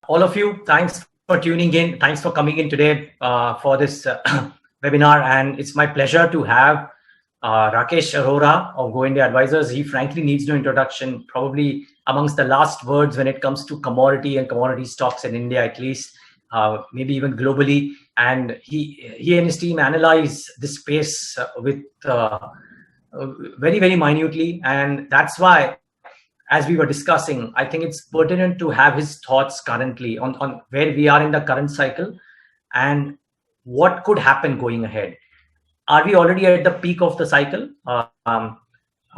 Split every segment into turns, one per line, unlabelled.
all of you, thanks for tuning in. Thanks for coming in today for this webinar. And it's my pleasure to have Rakesh Arora of Go India Advisors. He frankly needs no introduction, probably amongst the last words when it comes to commodity and commodity stocks in India, at least, maybe even globally. And he and his team analyze this space with very, very minutely. And that's why, as we were discussing, I think it's pertinent to have his thoughts currently on where we are in the current cycle and what could happen going ahead. Are we already at the peak of the cycle?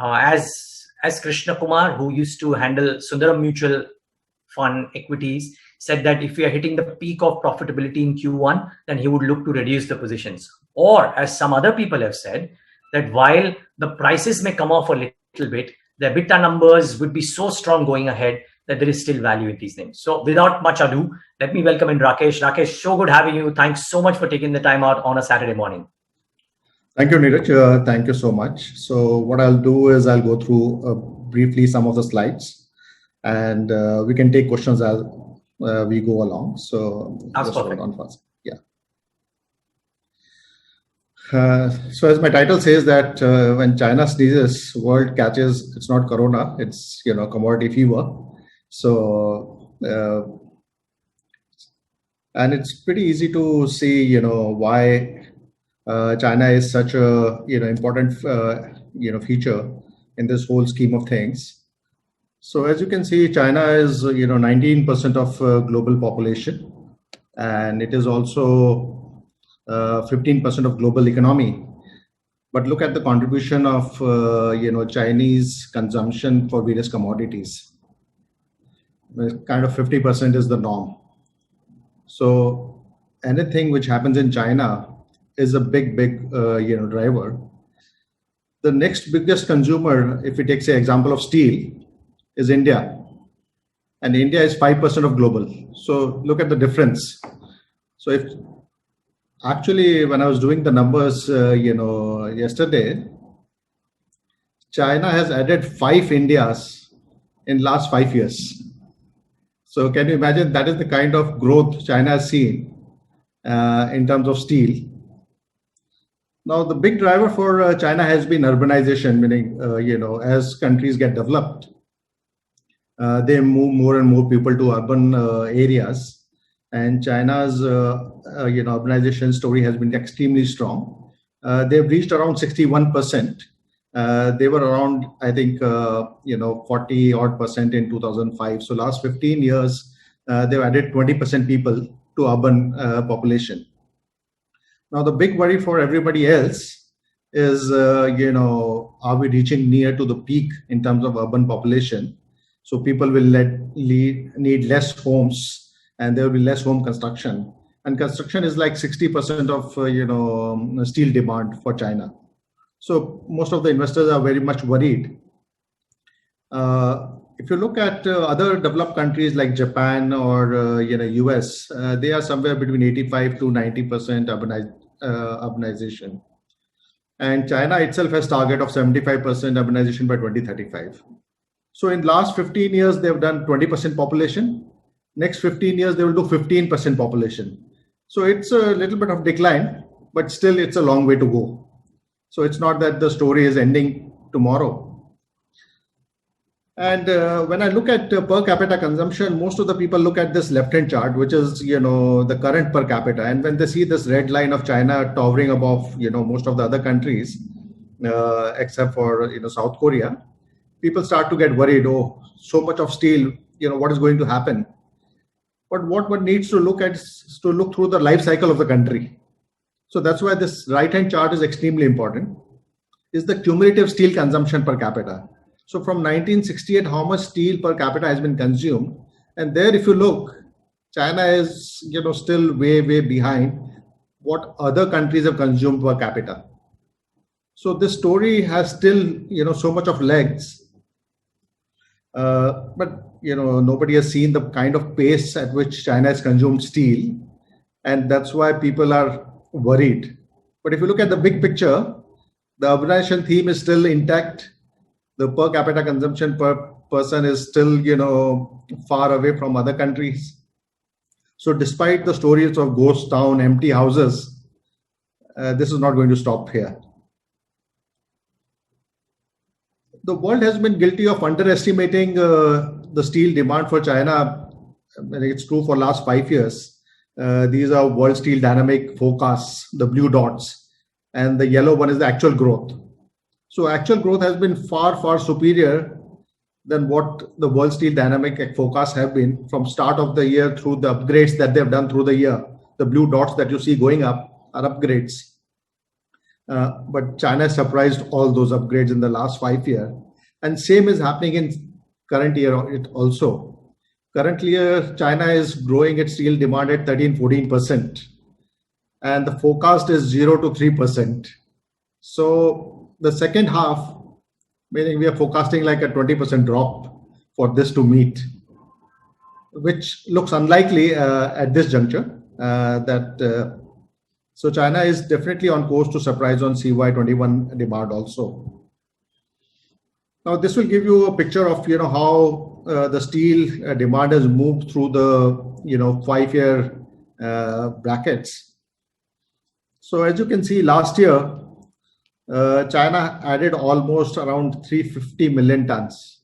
As Krishna Kumar, who used to handle Sundaram Mutual Fund equities, said that if we are hitting the peak of profitability in Q1, then he would look to reduce the positions. Or as some other people have said, that while the prices may come off a little bit, the EBITDA numbers would be so strong going ahead that there is still value in these things. So without much ado, let me welcome in Rakesh. Rakesh, so good having you. Thanks so much for taking the time out on a Saturday morning.
Thank you, Neeraj. Thank you so much. So what I'll do is I'll go through briefly some of the slides, and we can take questions as we go along. So
that's perfect. Hold on first.
So as my title says that when China sneezes, world catches, it's not corona, it's commodity fever. So and it's pretty easy to see why China is such a important feature in this whole scheme of things. So as you can see, China is 19% of global population, and it is also 15% of global economy. But look at the contribution of Chinese consumption for various commodities. Kind of 50% is the norm. So anything which happens in China is a big driver. The next biggest consumer, if we take say example of steel, is India, and India is 5% of global. So look at the difference. So if actually, when I was doing the numbers, yesterday, China has added 5 Indias in last 5 years. So can you imagine that is the kind of growth China has seen in terms of steel. Now, the big driver for China has been urbanization, meaning, as countries get developed, they move more and more people to urban areas. And China's, urbanization story has been extremely strong. They've reached around 61%. They were around, I think, 40 odd percent in 2005. So last 15 years, they've added 20% people to urban population. Now, the big worry for everybody else is, are we reaching near to the peak in terms of urban population? So people will need less homes, and there will be less home construction. And construction is like 60% of steel demand for China. So most of the investors are very much worried. If you look at other developed countries like Japan or US, they are somewhere between 85 to 90% urbanization. And China itself has target of 75% urbanization by 2035. So in last 15 years, they've done 20% population. Next 15 years, they will do 15% population. So it's a little bit of decline, but still it's a long way to go. So it's not that the story is ending tomorrow. And when I look at per capita consumption, most of the people look at this left-hand chart, which is, the current per capita. And when they see this red line of China towering above, most of the other countries, except for, South Korea, people start to get worried. Oh, so much of steel, what is going to happen? But what one needs to look at is to look through the life cycle of the country. So that's why this right-hand chart is extremely important, is the cumulative steel consumption per capita. So from 1968, how much steel per capita has been consumed? And there, if you look, China is, still way behind what other countries have consumed per capita. So this story has still, so much of legs. But nobody has seen the kind of pace at which China has consumed steel, and that's why people are worried. But if you look at the big picture, the urbanization theme is still intact. The per capita consumption per person is still, far away from other countries. So despite the stories of ghost town, empty houses, this is not going to stop here. The world has been guilty of underestimating the steel demand for China. I think it's true for last 5 years. These are World Steel Dynamic forecasts, the blue dots, and the yellow one is the actual growth. So actual growth has been far, far superior than what the World Steel Dynamic forecasts have been from start of the year through the upgrades that they've done through the year. The blue dots that you see going up are upgrades. But China surprised all those upgrades in the last 5 years. And same is happening in current year also. Currently, China is growing its steel demand at 13-14%. And the forecast is 0 to 3%. So the second half, meaning we are forecasting like a 20% drop for this to meet, which looks unlikely at this juncture. So China is definitely on course to surprise on CY21 demand also. Now this will give you a picture of how the steel demand has moved through the 5-year brackets. So as you can see, last year China added almost around 350 million tons,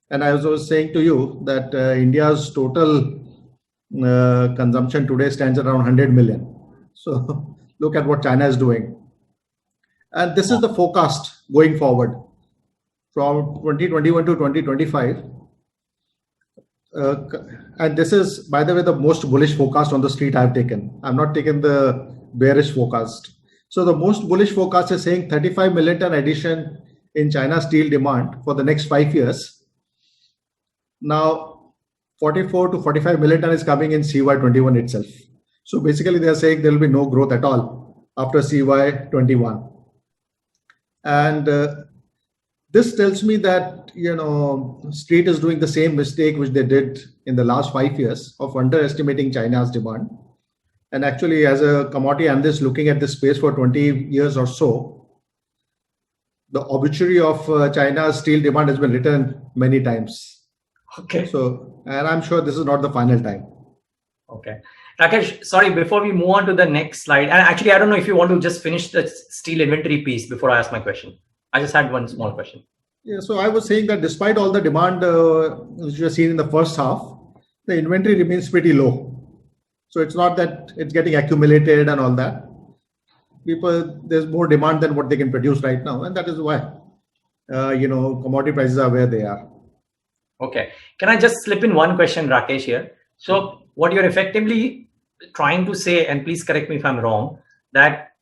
and I was saying to you that India's total consumption today stands around 100 million. So look at what China is doing. And this is the forecast going forward from 2021 to 2025. And this is, by the way, the most bullish forecast on the street I've taken. I'm not taking the bearish forecast. So the most bullish forecast is saying 35 million ton addition in China's steel demand for the next 5 years. Now, 44 to 45 million ton is coming in CY21 itself. So basically, they are saying there will be no growth at all after CY21. And this tells me that, Street is doing the same mistake which they did in the last 5 years of underestimating China's demand. And actually, as a commodity analyst looking at this space for 20 years or so, the obituary of China's steel demand has been written many times.
Okay.
So, and I'm sure this is not the final time.
Okay. Rakesh, sorry, before we move on to the next slide, and actually, I don't know if you want to just finish the steel inventory piece before I ask my question. I just had one small question.
Yeah, so I was saying that despite all the demand which you have seen in the first half, the inventory remains pretty low. So it's not that it's getting accumulated and all that. There's more demand than what they can produce right now, and that is why commodity prices are where they are.
Okay. Can I just slip in one question, Rakesh, here? So what you're effectively trying to say, and please correct me if I'm wrong, that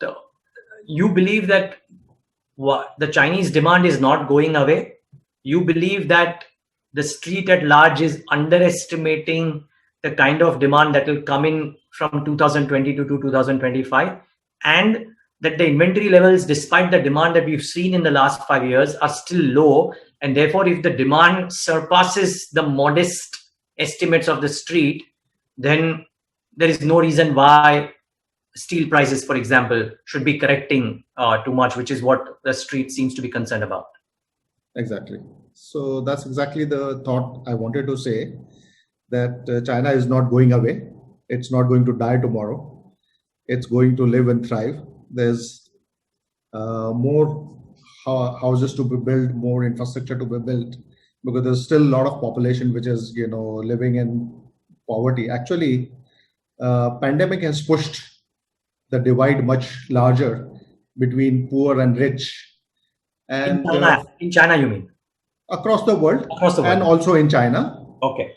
you believe that the Chinese demand is not going away. You believe that the street at large is underestimating the kind of demand that will come in from 2022 to 2025, and that the inventory levels, despite the demand that we've seen in the last 5 years, are still low. And therefore, if the demand surpasses the modest estimates of the street, then there is no reason why steel prices, for example, should be correcting too much, which is what the street seems to be concerned about.
Exactly. So that's exactly the thought I wanted to say, that China is not going away. It's not going to die tomorrow. It's going to live and thrive. There's more houses to be built, more infrastructure to be built, because there's still a lot of population which is living in poverty. Actually, pandemic has pushed the divide much larger between poor and rich. And
in China, you mean?
Across the world.
Across the world.
And also in China.
Okay.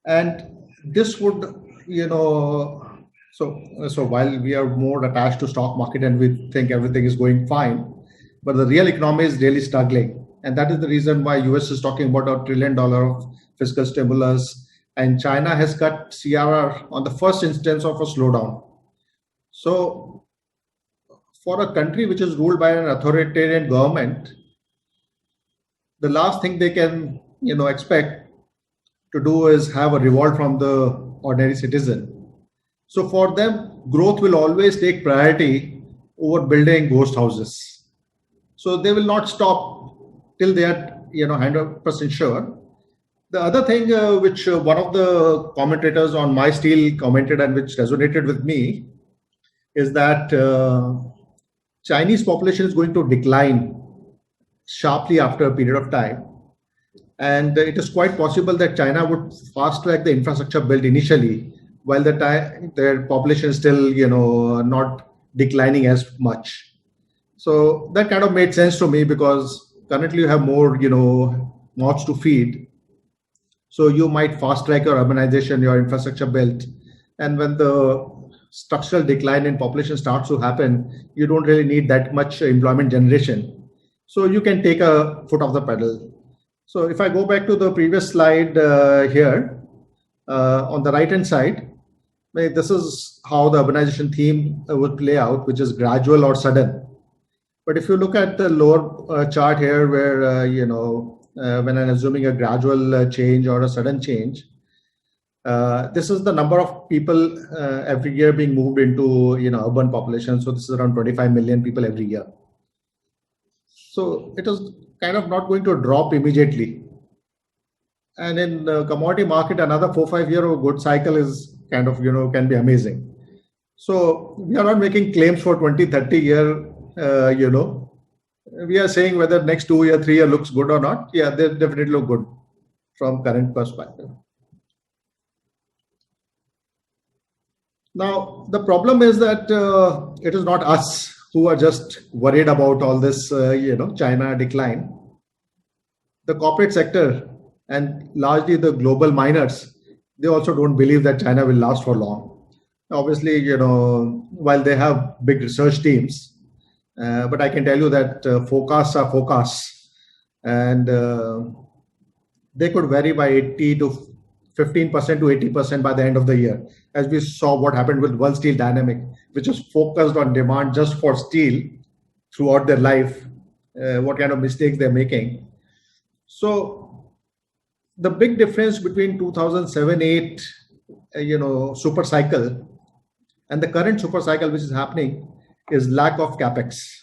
And this would, so while we are more attached to stock market and we think everything is going fine, but the real economy is really struggling. And that is the reason why US is talking about $1 trillion of fiscal stimulus, and China has cut CRR on the first instance of a slowdown. So for a country which is ruled by an authoritarian government, the last thing they can, expect to do is have a revolt from the ordinary citizen. So for them, growth will always take priority over building ghost houses. So they will not stop till they are, 100% sure The other thing which one of the commentators on My Steel commented and which resonated with me is that Chinese population is going to decline sharply after a period of time. And it is quite possible that China would fast track the infrastructure build initially, while their population is still, not declining as much. So that kind of made sense to me because currently you have more, mouths to feed. So you might fast track your urbanization, your infrastructure build. And when the structural decline in population starts to happen, you don't really need that much employment generation. So you can take a foot off the pedal. So if I go back to the previous slide here, on the right-hand side, this is how the urbanization theme would play out, which is gradual or sudden. But if you look at the lower chart here, where, when I'm assuming a gradual change or a sudden change, this is the number of people every year being moved into, urban population. So this is around 25 million people every year. So it is kind of not going to drop immediately. And in the commodity market, another 4-5 year of good cycle is kind of, can be amazing. So we are not making claims for 20-30 year, we are saying whether next 2 year, 3 year looks good or not. Yeah, they definitely look good from current perspective. Now, the problem is that it is not us who are just worried about all this, China decline. The corporate sector and largely the global miners, they also don't believe that China will last for long. Obviously, while they have big research teams, but I can tell you that forecasts are forecasts, and they could vary by 80 to 15% to 80% by the end of the year, as we saw what happened with World Steel Dynamic, which is focused on demand just for steel throughout their life, what kind of mistakes they're making. So the big difference between 2007-8, super cycle and the current super cycle which is happening is lack of capex.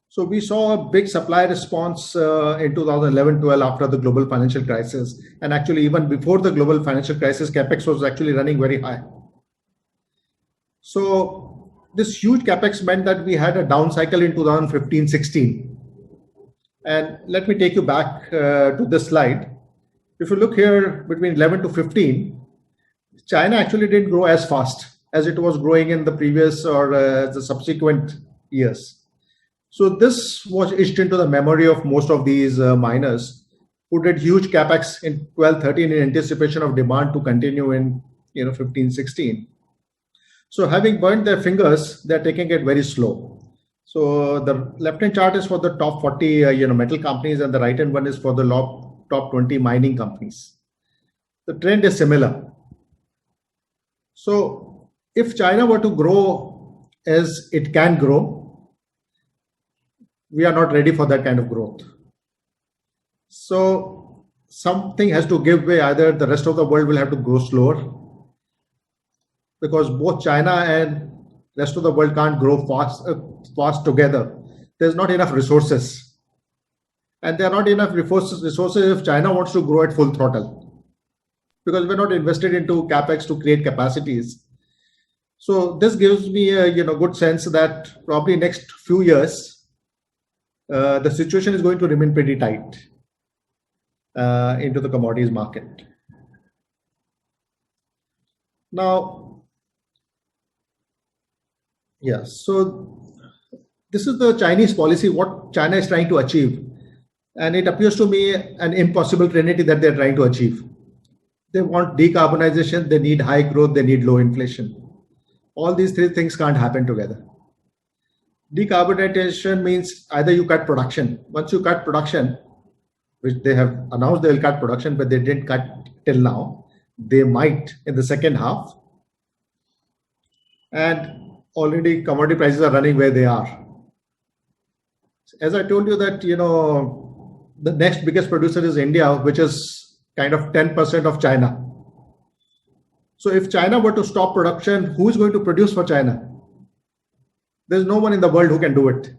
So we saw a big supply response in 2011-12 after the global financial crisis. And actually, even before the global financial crisis, capex was actually running very high. So this huge capex meant that we had a down cycle in 2015-16. And let me take you back to this slide. If you look here between 11 to 15, China actually didn't grow as fast as it was growing in the previous or the subsequent years. So this was etched into the memory of most of these miners who did huge capex in 12-13 in anticipation of demand to continue in 15-16. So having burnt their fingers, they're taking it very slow. So the left-hand chart is for the top 40 metal companies, and the right-hand one is for the top 20 mining companies. The trend is similar. So if China were to grow as it can grow, we are not ready for that kind of growth. So something has to give way. Either the rest of the world will have to grow slower, because both China and rest of the world can't grow fast together. There's not enough resources. And there are not enough resources if China wants to grow at full throttle, because we're not invested into capex to create capacities. So this gives me a good sense that probably next few years, the situation is going to remain pretty tight into the commodities market. Now, yes, so this is the Chinese policy, what China is trying to achieve. And it appears to me an impossible trinity that they're trying to achieve. They want decarbonization, they need high growth, they need low inflation. All these three things can't happen together. Decarbonization means either you cut production. Once you cut production, which they have announced they will cut production, but they didn't cut till now. They might in the second half. And already commodity prices are running where they are. As I told you that, the next biggest producer is India, which is kind of 10% of China. So if China were to stop production, who is going to produce for China? There's no one in the world who can do it.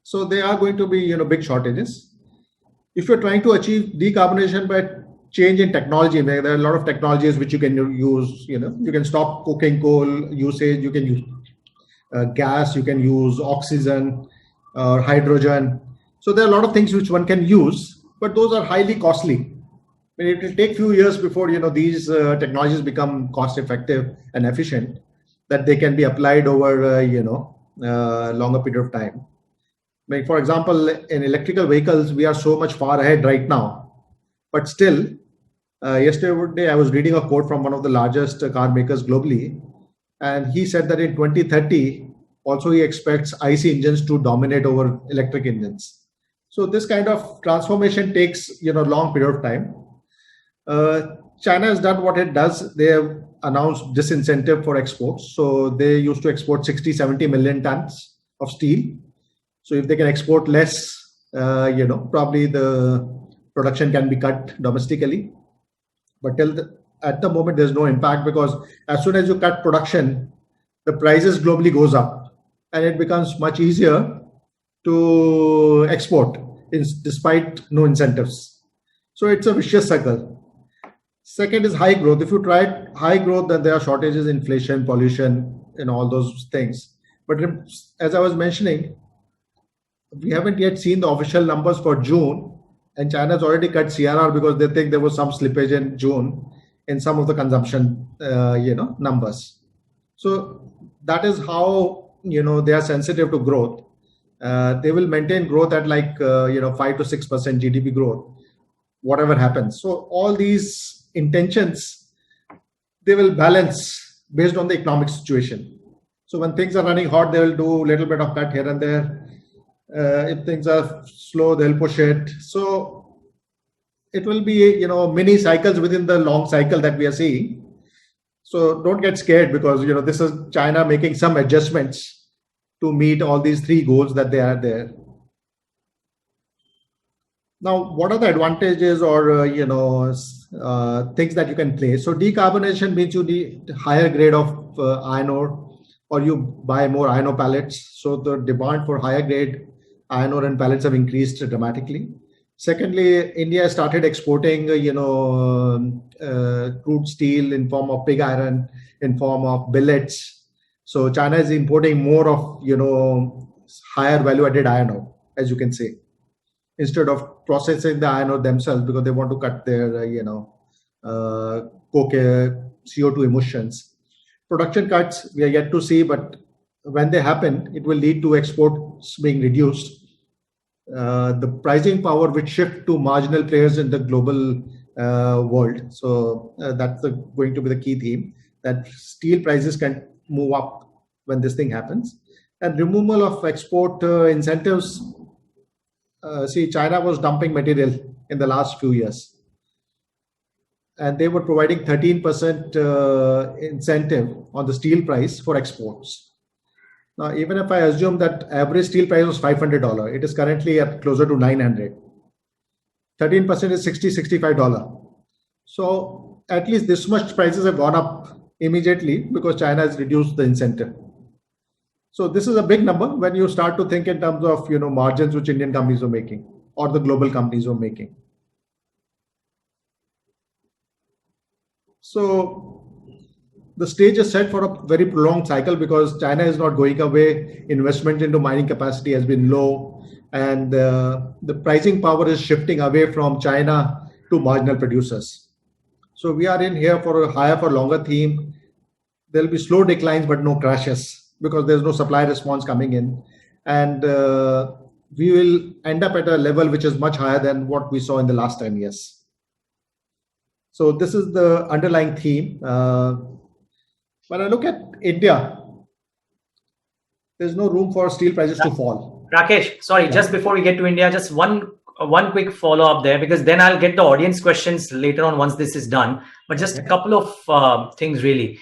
So there are going to be, big shortages. If you're trying to achieve decarbonization by change in technology. There are a lot of technologies which you can use. You can stop coking coal usage. You can use gas. You can use oxygen or hydrogen. So there are a lot of things which one can use, but those are highly costly. It will take few years before these technologies become cost effective and efficient, that they can be applied over longer period of time. Like for example, in electrical vehicles, we are so much far ahead right now, but still, yesterday I was reading a quote from one of the largest car makers globally, and he said that in 2030, also he expects IC engines to dominate over electric engines. So this kind of transformation takes long period of time. China has done what it does. They have announced disincentive for exports. So they used to export 60, 70 million tons of steel. So if they can export less, probably the production can be cut domestically. But at the moment, there's no impact, because as soon as you cut production, the prices globally goes up, and it becomes much easier to export despite no incentives. So it's a vicious cycle. Second is high growth. If you try high growth, then there are shortages, inflation, pollution, and all those things. But as I was mentioning, we haven't yet seen the official numbers for June, and China's already cut CRR because they think there was some slippage in June in some of the consumption, numbers. So that is how they are sensitive to growth. They will maintain growth at 5 to 6% GDP growth, whatever happens. So all these intentions, they will balance based on the economic situation. So when things are running hot, they will do a little bit of cut here and there. If things are slow, they'll push it. So it will be mini cycles within the long cycle that we are seeing. So don't get scared, because this is China making some adjustments to meet all these three goals that they are there. Now, what are the advantages or things that you can play? So decarbonization means you need higher grade of iron ore, or you buy more iron ore pellets. So the demand for higher grade iron ore and pellets have increased dramatically. Secondly, India started exporting crude steel in form of pig iron, in form of billets. So China is importing more of higher value added iron ore, as you can say, instead of processing the iron ore themselves, because they want to cut their CO2 emissions. Production cuts, we are yet to see, but when they happen, it will lead to exports being reduced. The pricing power will shift to marginal players in the global world. So that's going to be the key theme, that steel prices can move up when this thing happens. And removal of export incentives. China was dumping material in the last few years, and they were providing 13% incentive on the steel price for exports. Now, even if I assume that average steel price was $500, it is currently at closer to $900. 13% is $60-$65. So at least this much prices have gone up immediately because China has reduced the incentive. So this is a big number when you start to think in terms of margins which Indian companies are making or the global companies are making. So the stage is set for a very prolonged cycle because China is not going away. Investment into mining capacity has been low, and the pricing power is shifting away from China to marginal producers. So we are in here for a higher for longer theme. There will be slow declines but no crashes because there's no supply response coming in, and we will end up at a level which is much higher than what we saw in the last 10 years. So this is the underlying theme. When I look at India, there's no room for steel prices to fall.
Rakesh, sorry, just before we get to India, just one quick follow-up there, because then I'll get the audience questions later on once this is done. But just a couple of things really.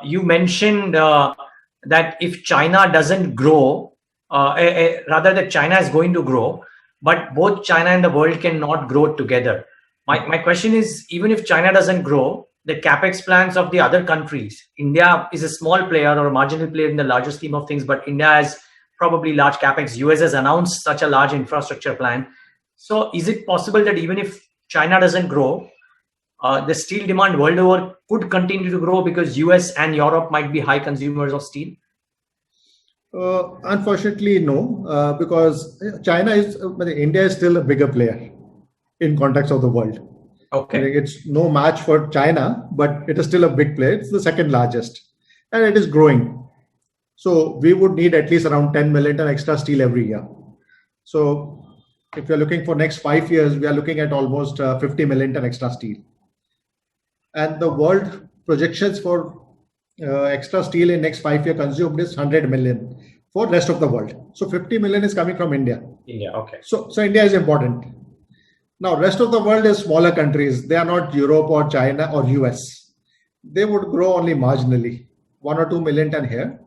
You mentioned that if China doesn't grow, rather that China is going to grow, but both China and the world cannot grow together. My question is, even if China doesn't grow, the capex plans of the other countries, India is a small player or a marginal player in the larger scheme of things, but India has probably large capex. US has announced such a large infrastructure plan. So is it possible that even if China doesn't grow, the steel demand world over could continue to grow because US and Europe might be high consumers of steel?
Unfortunately, no, because India is still a bigger player in context of the world.
Okay.
It's no match for China, but it is still a big player. It's the second largest, and it is growing. So we would need at least around 10 million ton extra steel every year. So if you're looking for next 5 years, we are looking at almost 50 million ton extra steel. And the world projections for extra steel in next 5 year consumed is 100 million for rest of the world. So 50 million is coming from India.
India, okay.
So India is important. Now, rest of the world is smaller countries. They are not Europe or China or US. They would grow only marginally, 1 or 2 million ton here.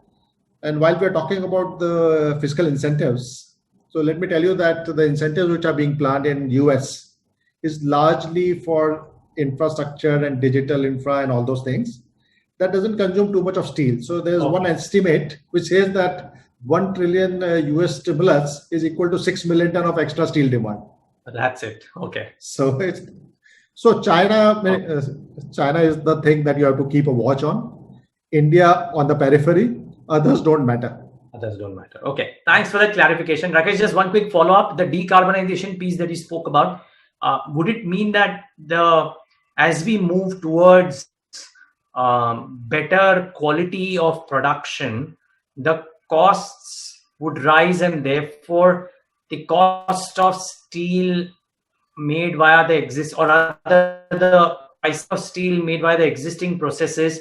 And while we're talking about the fiscal incentives, so let me tell you that the incentives which are being planned in US is largely for infrastructure and digital infra and all those things. That doesn't consume too much of steel. So there's one estimate which says that 1 trillion US stimulus is equal to 6 million ton of extra steel demand.
That's it. Okay.
So China is the thing that you have to keep a watch on. India on the periphery. Others don't matter.
Others don't matter. Okay. Thanks for that clarification. Rakesh, just one quick follow-up. The decarbonization piece that you spoke about, would it mean that as we move towards better quality of production, the costs would rise, and therefore the cost of steel made via the the price of steel made via the existing processes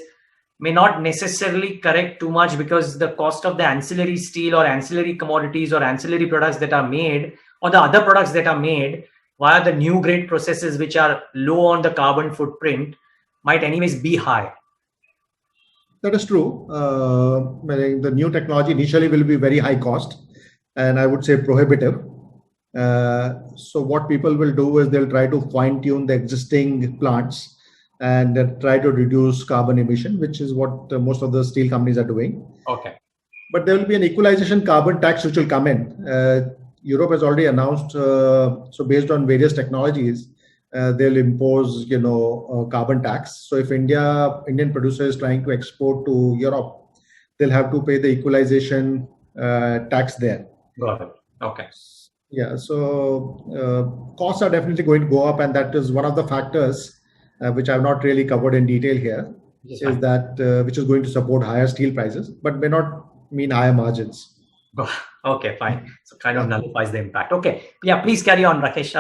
may not necessarily correct too much, because the cost of the ancillary steel or ancillary commodities or ancillary products that are made, or the other products that are made via the new grade processes which are low on the carbon footprint, might anyways be high.
That is true. The new technology initially will be very high cost, and I would say prohibitive. So what people will do is they'll try to fine tune the existing plants and try to reduce carbon emission, which is what most of the steel companies are doing.
Okay.
But there will be an equalization carbon tax which will come in. Europe has already announced, so based on various technologies, they'll impose, carbon tax. So if Indian producer is trying to export to Europe, they'll have to pay the equalization tax there.
Got it. Okay.
Yeah. So costs are definitely going to go up, and that is one of the factors which I've not really covered in detail here, which is going to support higher steel prices, but may not mean higher margins.
Okay, fine. So kind of nullifies the impact. Okay. Yeah, please carry on, Rakesh.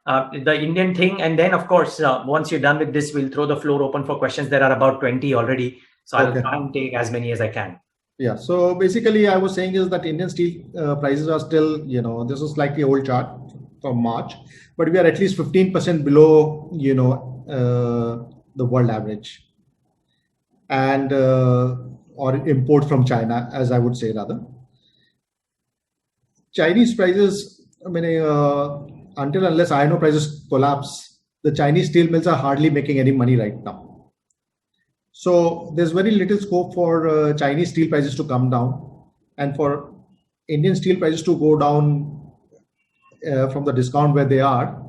The Indian thing, and then of course, once you're done with this, we'll throw the floor open for questions. There are about 20 already, so I'll try and take as many as I can.
Yeah. So basically, I was saying is that Indian steel prices are still, this is slightly old chart from March, but we are at least 15% below, the world average, and or import from China, as I would say rather. Chinese prices, until unless iron ore prices collapse, the Chinese steel mills are hardly making any money right now. So there's very little scope for Chinese steel prices to come down, and for Indian steel prices to go down from the discount where they are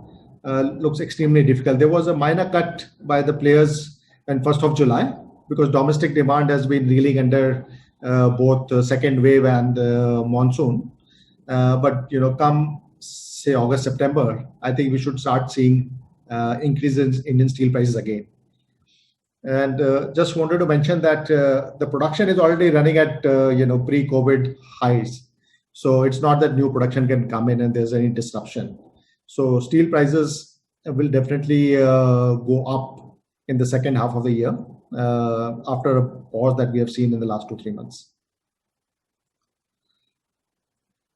looks extremely difficult. There was a minor cut by the players on 1st of July because domestic demand has been reeling under both the second wave and monsoon. But come say August, September, I think we should start seeing increases in Indian steel prices again. And just wanted to mention that the production is already running at pre-COVID highs. So it's not that new production can come in and there's any disruption. So steel prices will definitely go up in the second half of the year after a pause that we have seen in the last 2-3 months.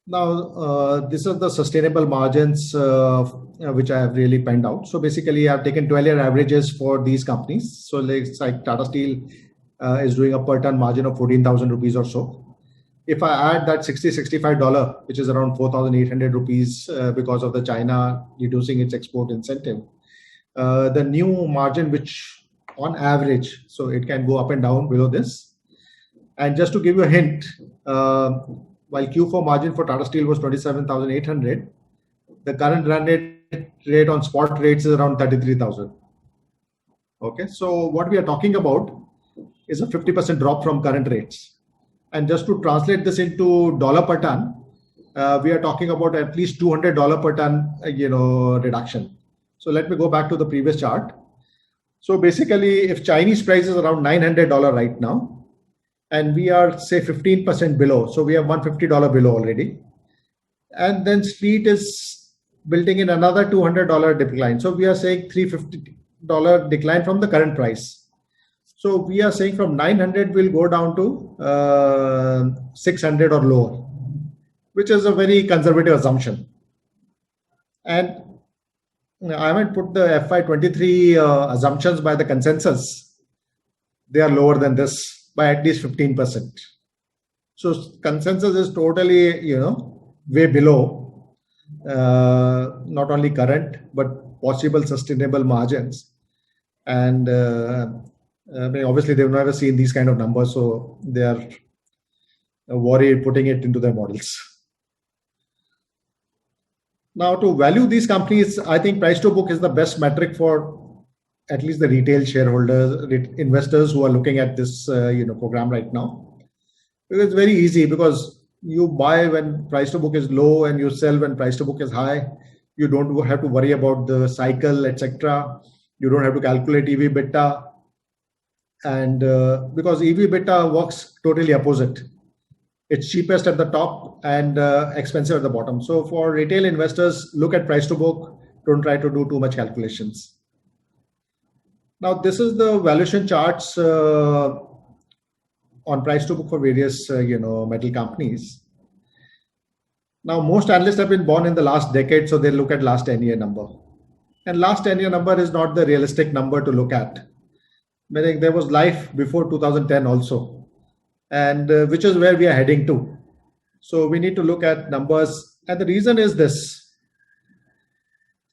Now, this is the sustainable margins which I have really penned out. So basically, I've taken 12-year averages for these companies. So like Tata Steel is doing a per ton margin of 14,000 rupees or so. If I add that $65, which is around 4,800 rupees because of the China reducing its export incentive, the new margin, which on average, so it can go up and down below this. And just to give you a hint, while Q4 margin for Tata Steel was 27,800, the current run rate on spot rates is around 33,000. Okay, so what we are talking about is a 50% drop from current rates. And just to translate this into dollar per ton, we are talking about at least $200 per ton, reduction. So let me go back to the previous chart. So basically, if Chinese price is around $900 right now, and we are say 15% below, so we have $150 below already, and then street is building in another $200 decline. So we are saying $350 decline from the current price. So we are saying from 900 will go down to 600 or lower, which is a very conservative assumption. And I haven't put the FY23 assumptions by the consensus. They are lower than this by at least 15%. So consensus is totally, way below not only current but possible sustainable margins. And obviously they've never seen these kind of numbers, so they are worried putting it into their models. Now, to value these companies, I think price to book is the best metric for at least the retail shareholders, investors who are looking at this program right now. It's very easy because you buy when price to book is low and you sell when price to book is high. You don't have to worry about the cycle, etc. You don't have to calculate EV/EBITDA, and because EV/EBITDA works totally opposite. It's cheapest at the top and expensive at the bottom. So for retail investors, look at price to book. Don't try to do too much calculations. Now, this is the valuation charts on price to book for various, metal companies. Now, most analysts have been born in the last decade, so they look at last 10-year number. And last 10-year number is not the realistic number to look at. Meaning there was life before 2010 also. And which is where we are heading to. So we need to look at numbers. And the reason is this.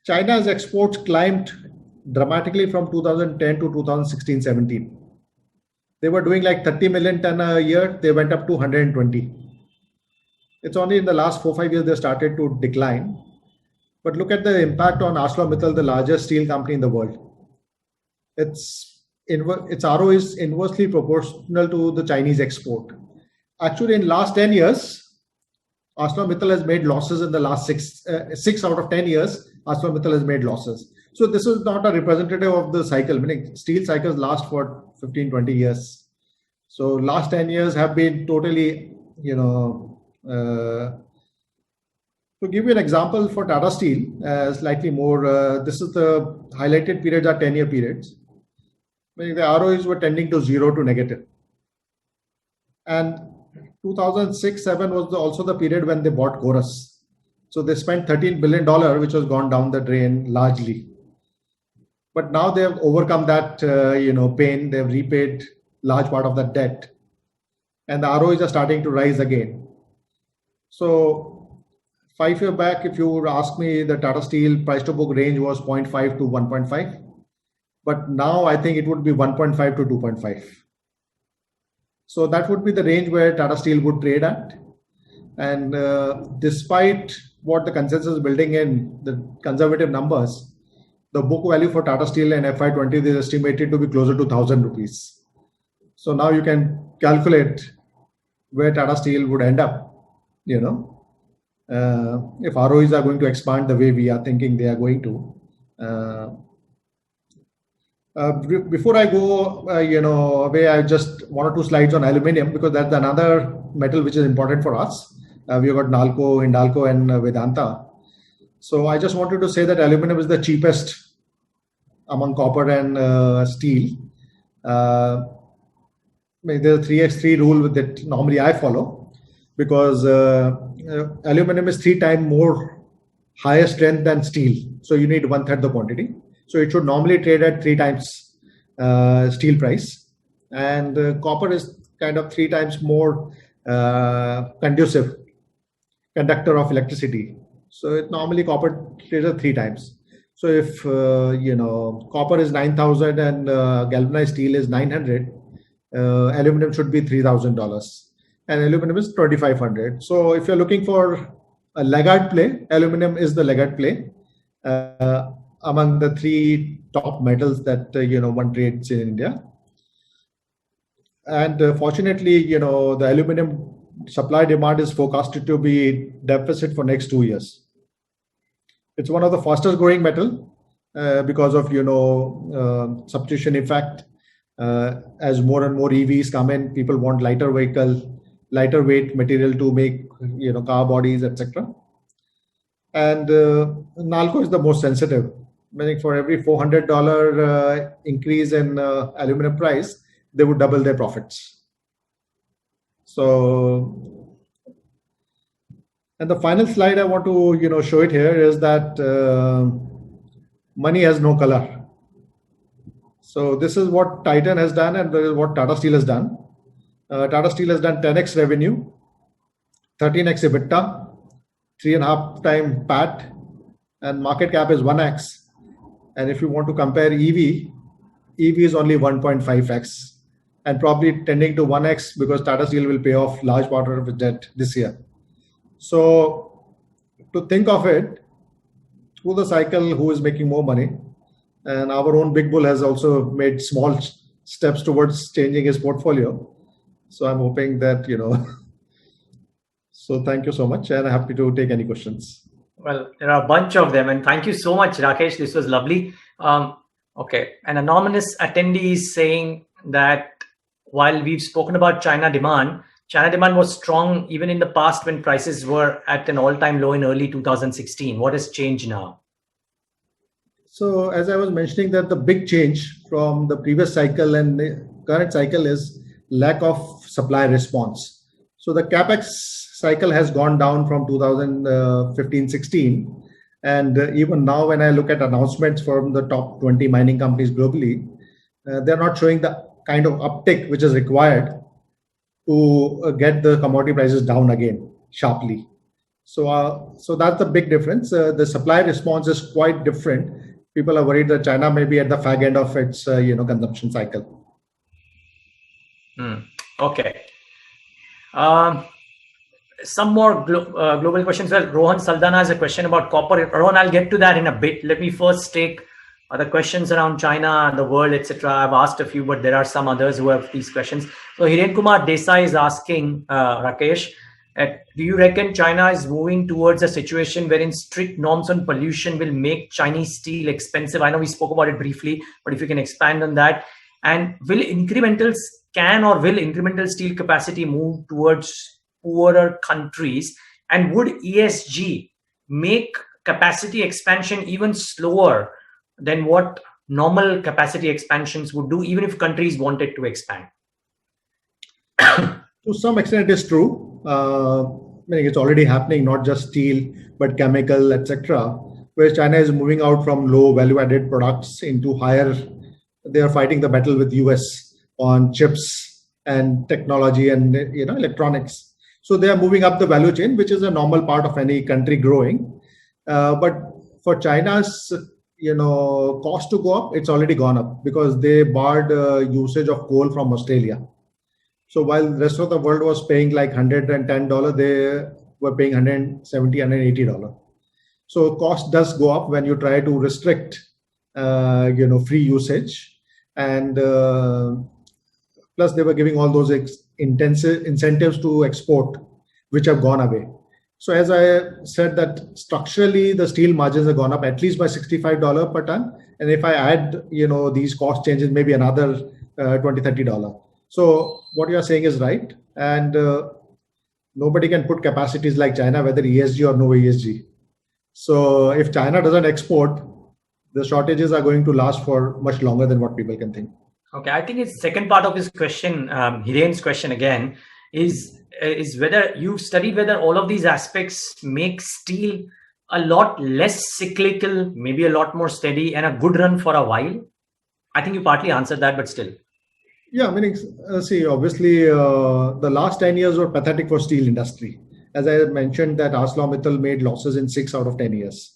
China's exports climbed dramatically from 2010 to 2016-17. They were doing like 30 million ton a year. They went up to 120. It's only in the last 4-5 years they started to decline. But look at the impact on ArcelorMittal, the largest steel company in the world. Its ROE is inversely proportional to the Chinese export. Actually, in last 10 years, ArcelorMittal has made losses in the last 6 out of 10 years. ArcelorMittal has made losses. So this is not a representative of the cycle, meaning steel cycles last for 15-20 years. So last 10 years have been totally, to give you an example for Tata Steel, slightly more, this is the highlighted periods are 10-year periods. Meaning the ROEs were tending to 0 to negative. And 2006-07 was also the period when they bought Chorus. So they spent $13 billion, which was gone down the drain largely. But now they have overcome that, pain. They've repaid large part of that debt. And the ROEs are starting to rise again. So 5 years back, if you would ask me, the Tata Steel price to book range was 0.5 to 1.5. But now I think it would be 1.5 to 2.5. So that would be the range where Tata Steel would trade at. And despite what the consensus is building in, the conservative numbers, the book value for Tata Steel in FY20 is estimated to be closer to 1,000 rupees. So now you can calculate where Tata Steel would end up, if ROEs are going to expand the way we are thinking they are going to. Before I go, away, I just 1 or 2 slides on aluminium, because that's another metal which is important for us. We've got Nalco, Hindalco, and Vedanta. So I just wanted to say that aluminum is the cheapest among copper and steel. There's a 3x3 rule that normally I follow, because aluminum is 3 times more higher strength than steel. So you need 1/3 the quantity. So it should normally trade at 3 times steel price. And copper is kind of 3 times more conducive conductor of electricity. So it normally copper trades at 3 times. So if copper is 9,000 and galvanized steel is 900, aluminum should be $3,000, and aluminum is 2,500. So if you're looking for a laggard play, aluminum is the laggard play. among the three top metals that one trades in India. And fortunately, the aluminum supply demand is forecasted to be deficit for next 2 years. It's one of the fastest growing metal because of substitution effect. As more and more EVs come in, people want lighter weight material to make car bodies, etc. And Nalco is the most sensitive, meaning for every $400 increase in aluminum price, they would double their profits. So, and the final slide I want to show it here is that money has no color. So this is what Titan has done, and this is what Tata Steel has done. Tata Steel has done 10x revenue, 13x EBITDA, 3.5 time PAT, and market cap is 1x. And if you want to compare EV is only 1.5x, and probably tending to 1x because Tata Steel will pay off large part of its debt this year. So to think of it, through the cycle, who is making more money? And our own Big Bull has also made small steps towards changing his portfolio. So I'm hoping that, So thank you so much, and I'm happy to take any questions.
Well, there are a bunch of them, and thank you so much, Rakesh. This was lovely. Okay, an anonymous attendee is saying that while we've spoken about China demand was strong even in the past when prices were at an all-time low in early 2016. What has changed now?
So as I was mentioning, that the big change from the previous cycle and the current cycle is lack of supply response. So the capex cycle has gone down from 2015-16, and even now when I look at announcements from the top 20 mining companies globally, they're not showing the kind of uptick which is required to get the commodity prices down again sharply. So that's the big difference. The supply response is quite different. People are worried that China may be at the fag end of its consumption cycle.
Okay. Some more global questions. Well, Rohan Saldana has a question about copper. Rohan, I'll get to that in a bit. Let me first take the questions around China, the world, etc. I've asked a few, but there are some others who have these questions. So Hiren Kumar Desai is asking, Rakesh, do you reckon China is moving towards a situation wherein strict norms on pollution will make Chinese steel expensive? I know we spoke about it briefly, but if you can expand on that. And will incremental steel capacity move towards poorer countries? And would ESG make capacity expansion even slower than what normal capacity expansions would do, even if countries wanted to expand?
To some extent, it is true. Meaning it's already happening, not just steel, but chemical, etc. Where China is moving out from low value-added products into higher. They are fighting the battle with US on chips and technology and electronics. So they are moving up the value chain, which is a normal part of any country growing. But for China's cost to go up, it's already gone up because they barred usage of coal from Australia. So while the rest of the world was paying like $110, they were paying $170, $180. So cost does go up when you try to restrict, free usage, and plus they were giving all those intensive incentives to export, which have gone away. So as I said, that structurally the steel margins have gone up at least by $65 per ton, and if I add these cost changes, maybe another $20, $30. So what you are saying is right, and nobody can put capacities like China, whether ESG or no ESG. So if China doesn't export, the shortages are going to last for much longer than what people can think.
Okay, I think it's the second part of his question, Hiren's question again, is whether you've studied whether all of these aspects make steel a lot less cyclical, maybe a lot more steady, and a good run for a while. I think you partly answered that, but still.
Yeah, meaning, see, obviously, the last 10 years were pathetic for steel industry. As I mentioned, that ArcelorMittal made losses in 6 out of 10 years.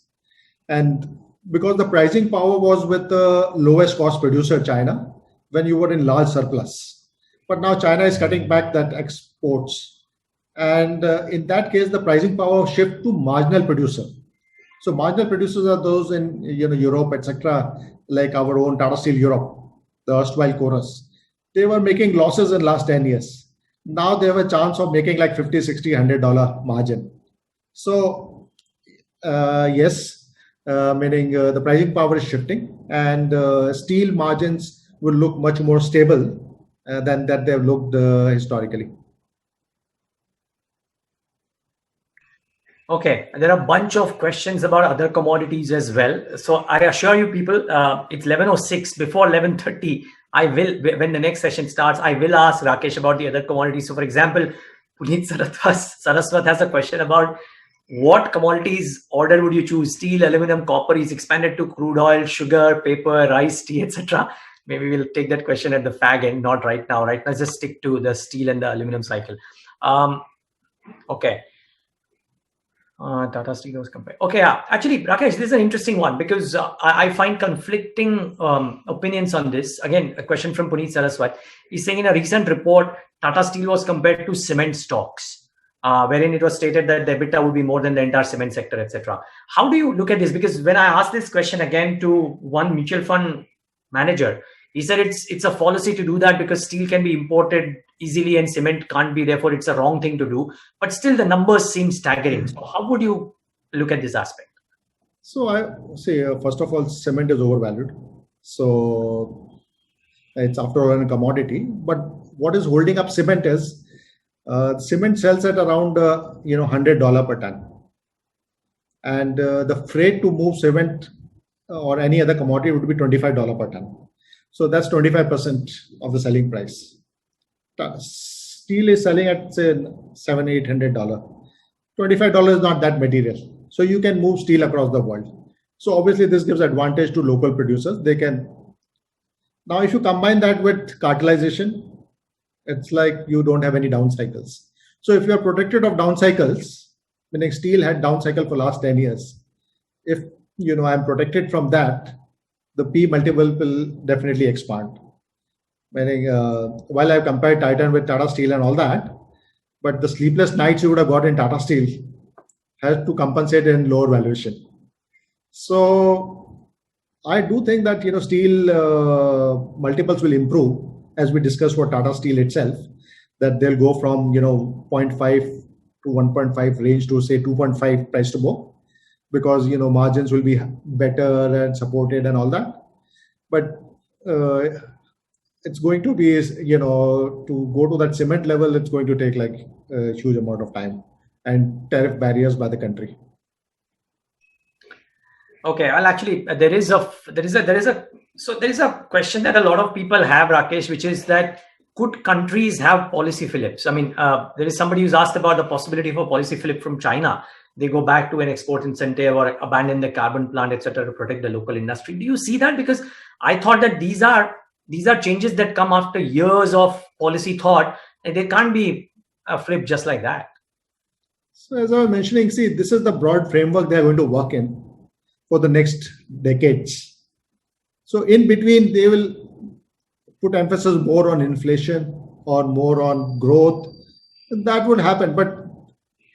And because the pricing power was with the lowest cost producer, China, when you were in large surplus. But now China is cutting back that exports. And in that case, the pricing power shift to marginal producer. So marginal producers are those in Europe, etc., like our own Tata Steel Europe, the erstwhile Chorus. They were making losses in last 10 years. Now they have a chance of making like 50, 60, $100 margin. So yes, meaning the pricing power is shifting, and steel margins will look much more stable than that they've looked historically.
Okay, there are a bunch of questions about other commodities as well. So I assure you, people, it's 11:06. Before 11:30, I will, when the next session starts, I will ask Rakesh about the other commodities. So, for example, Puneet Saraswat has a question about what commodities order would you choose? Steel, aluminum, copper. He's expanded to crude oil, sugar, paper, rice, tea, etc. Maybe we'll take that question at the fag end, not right now. Right now, just stick to the steel and the aluminum cycle. Okay. Tata Steel was compared. Okay, actually, Rakesh, this is an interesting one because I find conflicting opinions on this. Again, a question from Puneet Saraswat. He's saying in a recent report, Tata Steel was compared to cement stocks, wherein it was stated that the EBITDA would be more than the entire cement sector, etc. How do you look at this? Because when I asked this question again to one mutual fund manager, he said it's a fallacy to do that because steel can be imported easily and cement can't be. Therefore, it's a wrong thing to do. But still, the numbers seem staggering. So how would you look at this aspect?
So I say, first of all, cement is overvalued. So it's after all a commodity. But what is holding up cement is cement sells at around $100 per ton, and the freight to move cement or any other commodity would be $25 per ton. So that's 25% of the selling price. Steel is selling at say $700-800. $25 is not that material. So you can move steel across the world. So obviously this gives advantage to local producers. They can. Now if you combine that with cartelization, it's like you don't have any down cycles. So if you are protected of down cycles, meaning steel had down cycle for last 10 years, if I'm protected from that, the P multiple will definitely expand. Meaning, while I've compared Titan with Tata Steel and all that, but the sleepless nights you would have got in Tata Steel has to compensate in lower valuation. So I do think that steel multiples will improve as we discussed for Tata Steel itself, that they'll go from 0.5 to 1.5 range to say 2.5 price to book, because margins will be better and supported and all that. But it's going to be to go to that cement level, it's going to take like a huge amount of time and tariff barriers by the country.
Okay, well, actually, there is a question that a lot of people have, Rakesh, which is that could countries have policy flips? I mean, there is somebody who's asked about the possibility of a policy flip from China. They go back to an export incentive or abandon the carbon plant, etc., to protect the local industry. Do you see that? Because I thought that these are changes that come after years of policy thought, and they can't be a flip just like that.
So as I was mentioning, see, this is the broad framework they are going to work in for the next decades. So in between, they will put emphasis more on inflation or more on growth. That would happen. But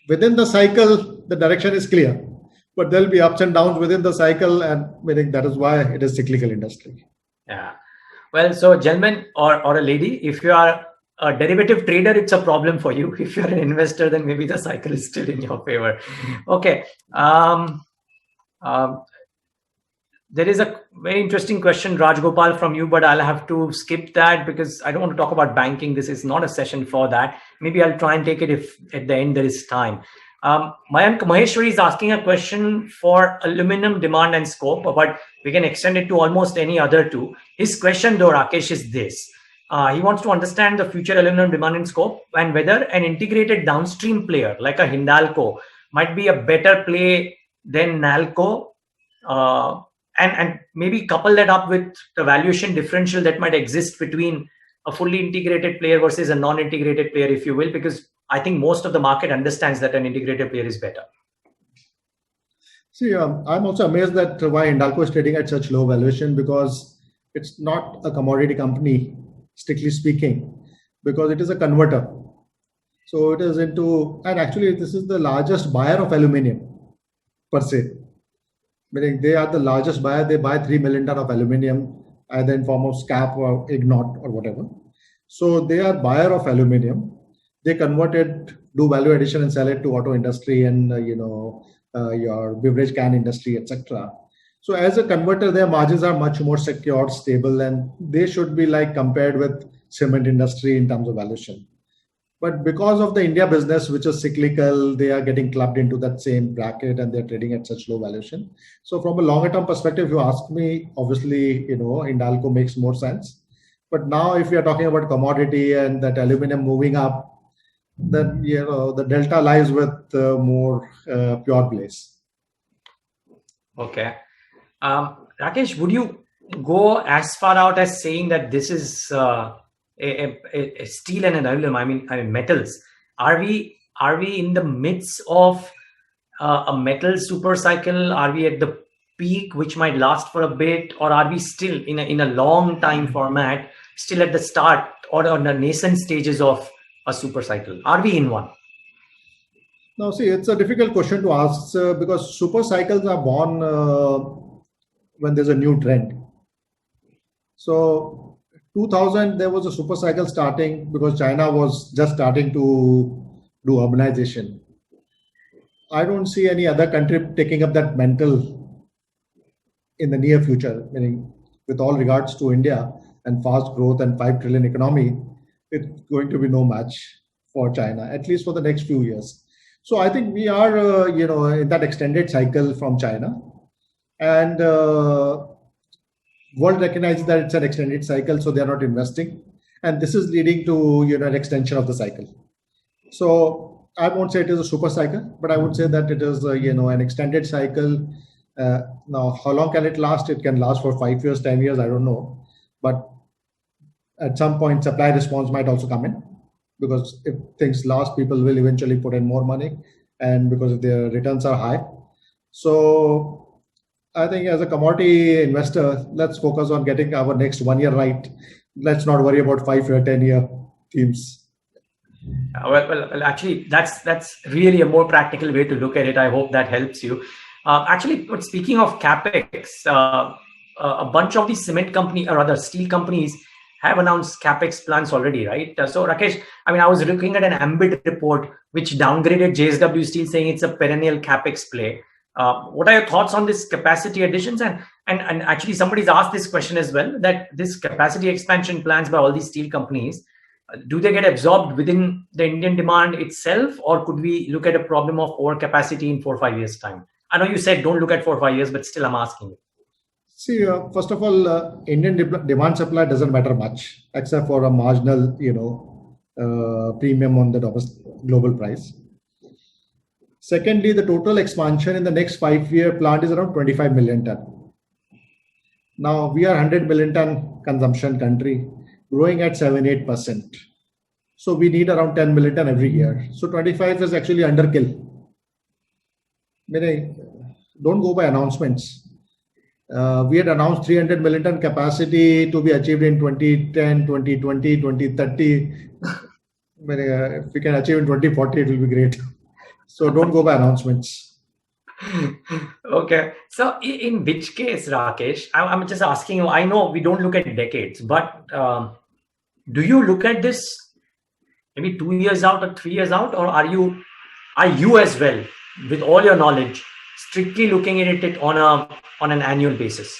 within the cycle, the direction is clear. But there'll be ups and downs within the cycle, and meaning that is why it is cyclical industry.
Yeah. Well, so gentlemen or a lady, if you are a derivative trader, it's a problem for you. If you're an investor, then maybe the cycle is still in your favor. Okay. There is a very interesting question, Rajgopal, from you, but I'll have to skip that because I don't want to talk about banking. This is not a session for that. Maybe I'll try and take it if at the end there is time. Mayank Maheshwari is asking a question for aluminum demand and scope, but we can extend it to almost any other two. His question, though, Rakesh, is this. He wants to understand the future aluminum demand and scope and whether an integrated downstream player like a Hindalco might be a better play than Nalco, and maybe couple that up with the valuation differential that might exist between a fully integrated player versus a non-integrated player, if you will, because I think most of the market understands that an integrated player is better.
See, I'm also amazed that why Hindalco is trading at such low valuation, because it's not a commodity company, strictly speaking, because it is a converter. So it is into, and actually this is the largest buyer of aluminium per se. Meaning they are the largest buyer. They buy 3 million ton of aluminium, either in form of scrap or ignot or whatever. So they are buyer of aluminium. They convert it, do value addition, and sell it to auto industry and your beverage can industry, etc. So as a converter, their margins are much more secure, stable, and they should be like compared with cement industry in terms of valuation. But because of the India business, which is cyclical, they are getting clubbed into that same bracket and they're trading at such low valuation. So from a longer term perspective, if you ask me, obviously, Hindalco makes more sense. But now if we are talking about commodity and that aluminum moving up, then, the delta lies with more pure plays.
Okay. Rakesh, would you go as far out as saying that this is a steel and an aluminum? I mean metals. Are we in the midst of a metal super cycle? Are we at the peak, which might last for a bit, or are we still in a long time format, still at the start or on the nascent stages of a super cycle? Are we in one?
Now, see, it's a difficult question to ask because super cycles are born when there's a new trend. So 2000, there was a super cycle starting because China was just starting to do urbanization. I don't see any other country taking up that mantle in the near future, meaning with all regards to India and fast growth and 5 trillion economy, it's going to be no match for China, at least for the next few years. So I think we are, in that extended cycle from China, and world recognizes that it's an extended cycle, so they are not investing, and this is leading to an extension of the cycle. So I won't say it is a super cycle, but I would say that it is an extended cycle. Now, how long can it last? It can last for 5 years, 10 years, I don't know, but at some point, supply response might also come in. Because if things last, people will eventually put in more money, and because their returns are high. So I think as a commodity investor, let's focus on getting our next 1 year right. Let's not worry about 5-year, 10-year themes.
Well, actually, that's really a more practical way to look at it. I hope that helps you. Actually, speaking of capex, a bunch of the cement company or other steel companies have announced capex plans already, right? So Rakesh, I was looking at an Ambit report which downgraded JSW Steel, saying it's a perennial capex play. What are your thoughts on this capacity additions? And actually, somebody's asked this question as well, that this capacity expansion plans by all these steel companies, do they get absorbed within the Indian demand itself, or could we look at a problem of overcapacity in 4 or 5 years' time? I know you said don't look at 4 or 5 years, but still I'm asking you.
See, first of all, Indian demand supply doesn't matter much, except for a marginal, premium on the global price. Secondly, the total expansion in the next 5-year plant is around 25 million ton. Now, we are 100 million ton consumption country, growing at 7-8%. So we need around 10 million ton every year. So 25 is actually underkill. Meaning, don't go by announcements. We had announced 300 million ton capacity to be achieved in 2010, 2020, 2030. If we can achieve in 2040, it will be great. So don't go by announcements.
Okay. So in which case, Rakesh, I'm just asking you, I know we don't look at decades, but do you look at this maybe 2 years out or 3 years out, or are you as well, with all your knowledge, strictly looking at it on an annual basis?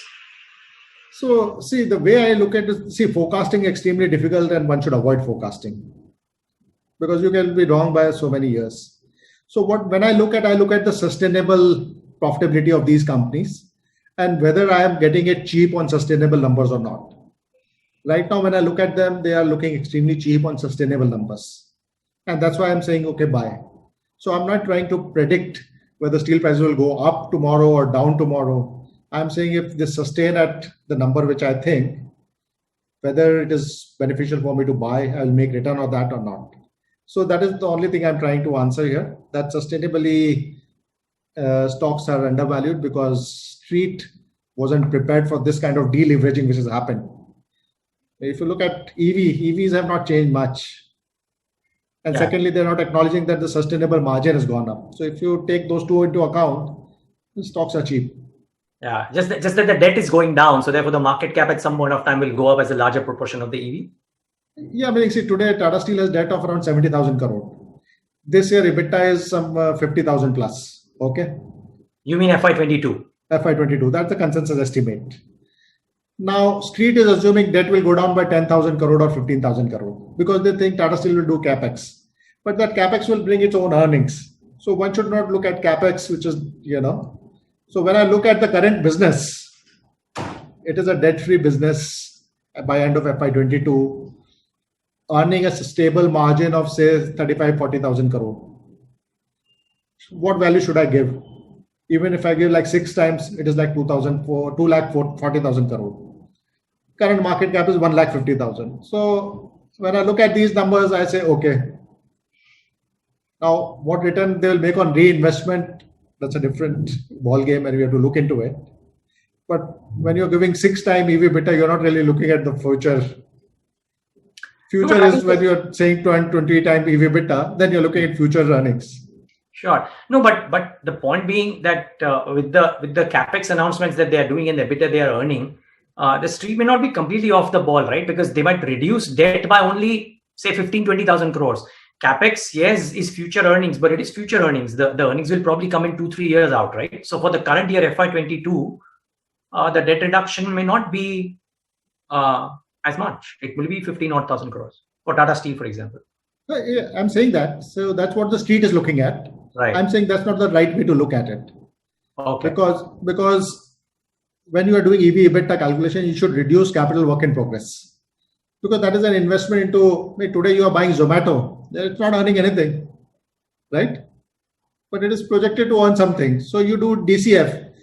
So see, the way I look at it, forecasting is extremely difficult, and one should avoid forecasting because you can be wrong by so many years. So when I look at the sustainable profitability of these companies and whether I am getting it cheap on sustainable numbers or not. Right now, when I look at them, they are looking extremely cheap on sustainable numbers. And that's why I'm saying, okay, buy. So I'm not trying to predict whether steel prices will go up tomorrow or down tomorrow. I'm saying if they sustain at the number which I think, whether it is beneficial for me to buy, I'll make return on that or not. So that is the only thing I'm trying to answer here, that sustainably stocks are undervalued because Street wasn't prepared for this kind of deleveraging which has happened. If you look at EVs have not changed much. And secondly, they're not acknowledging that the sustainable margin has gone up. So if you take those two into account, the stocks are cheap.
Yeah, just that the debt is going down, so therefore the market cap at some point of time will go up as a larger proportion of the EV.
Yeah, I mean, see, today Tata Steel has debt of around 70,000 crore. This year EBITDA is some 50,000 plus. Okay.
You mean FY22?
FY22. That's the consensus estimate. Now, Street is assuming debt will go down by 10,000 crore or 15,000 crore because they think Tata Steel will do capex. But that capex will bring its own earnings. So one should not look at capex, which is, So when I look at the current business, it is a debt-free business by end of FY22, earning a stable margin of say 35-40,000 crore. What value should I give? Even if I give like 6 times, it is like 2,40,000 crore. Current market cap is 1,50,000. So when I look at these numbers, I say, okay. Now, what return they will make on reinvestment, that's a different ball game and we have to look into it. But when you're giving 6 times EV beta, you're not really looking at the future. Future is when you're saying 20 times EV beta, then you're looking at future earnings.
Sure. No, but the point being that with the capex announcements that they are doing and the EBITDA they are earning, the Street may not be completely off the ball, right? Because they might reduce debt by only say 15-20,000 crores. Capex, yes, is future earnings, but it is future earnings. The earnings will probably come in 2-3 years out, right? So for the current year FY22, the debt reduction may not be as much. It will be 15,000 crores for Tata Steel, for example.
Yeah, I'm saying that. So that's what the Street is looking at.
Right.
I'm saying that's not the right way to look at it.
Okay.
Because when you are doing EV EBITDA calculation, you should reduce capital work in progress. Because that is an investment into, today you are buying Zomato. It's not earning anything, right? But it is projected to earn something. So you do DCF.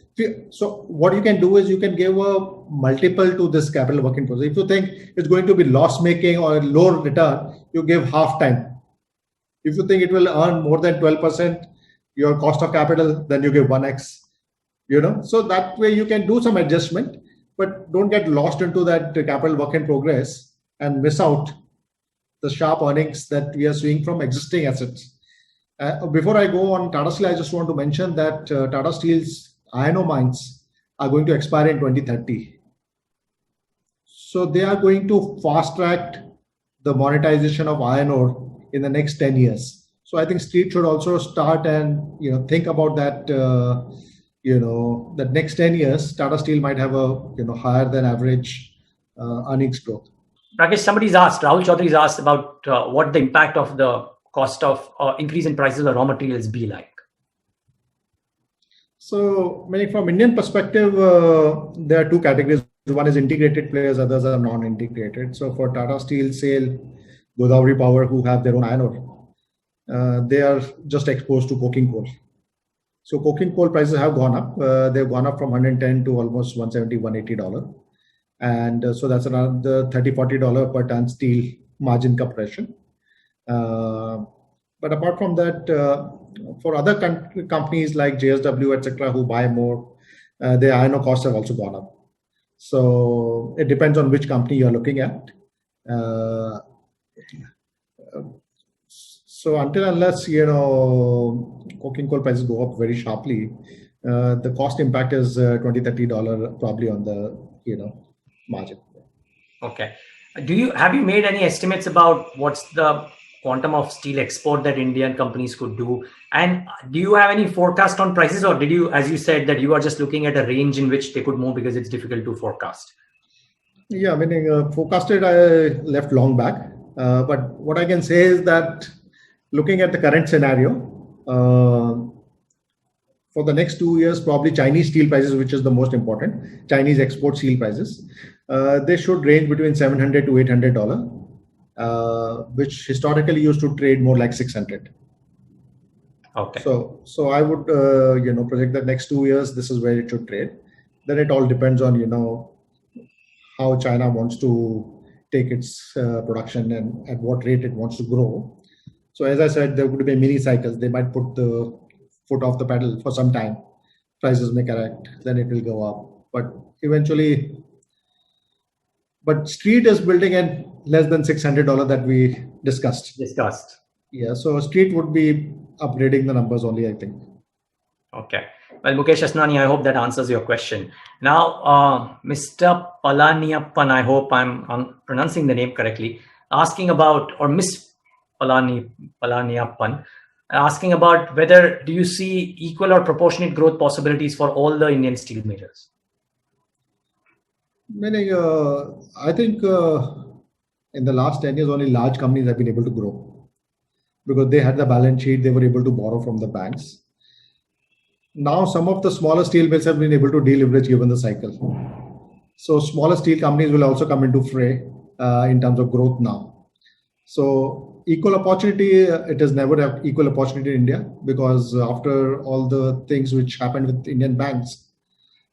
So what you can do is you can give a multiple to this capital work in progress. If you think it's going to be loss making or low return, you give half time. If you think it will earn more than 12% your cost of capital, then you give 1x. So that way you can do some adjustment, but don't get lost into that capital work in progress and miss out the sharp earnings that we are seeing from existing assets. Before I go on Tata Steel, I just want to mention that Tata Steel's iron ore mines are going to expire in 2030. So they are going to fast track the monetization of iron ore in the next 10 years. So I think Street should also start and think about that. That next 10 years, Tata Steel might have a higher than average earnings growth.
Rakesh, Rahul Chaudhary's asked about what the impact of the cost of increase in prices of raw materials be like.
So, from Indian perspective, there are two categories. One is integrated players, others are non-integrated. So for Tata Steel, SAIL, Godavari Power, who have their own iron ore, they are just exposed to coking coal. So coking coal prices have gone up. They've gone up from 110 to almost $170, $180. And so that's around the $30-40 per ton steel margin compression. But apart from that, for other companies like JSW, etc., who buy more, their iron ore costs have also gone up. So it depends on which company you're looking at. So unless coking coal prices go up very sharply, the cost impact is $20-30 probably on the margin.
Okay. Have you made any estimates about what's the quantum of steel export that Indian companies could do? And do you have any forecast on prices, or did you, as you said, that you are just looking at a range in which they could move because it's difficult to forecast?
Yeah, forecasted I left long back. But what I can say is that looking at the current scenario, for the next 2 years, probably Chinese steel prices, which is the most important, Chinese export steel prices, they should range between $700 to $800, which historically used to trade more like 600.
Okay.
So I would project that next 2 years, this is where it should trade. Then it all depends on how China wants to take its production and at what rate it wants to grow. So as I said, there could be mini cycles. They might put the foot off the pedal for some time. Prices may correct, then it will go up. But eventually, Street is building at less than $600 that we discussed.
Yeah,
so Street would be upgrading the numbers only, I think.
Okay. Well, Mukesh Asnani, I hope that answers your question. Now, Mr. Palaniappan, I hope I'm pronouncing the name correctly, asking about, or Miss Palaniappan, asking about whether do you see equal or proportionate growth possibilities for all the Indian steel majors?
Meaning, I think in the last 10 years, only large companies have been able to grow because they had the balance sheet, they were able to borrow from the banks. Now, some of the smaller steel mills have been able to deleverage given the cycle. So, smaller steel companies will also come into fray in terms of growth now. So, equal opportunity, it has never have equal opportunity in India because after all the things which happened with Indian banks,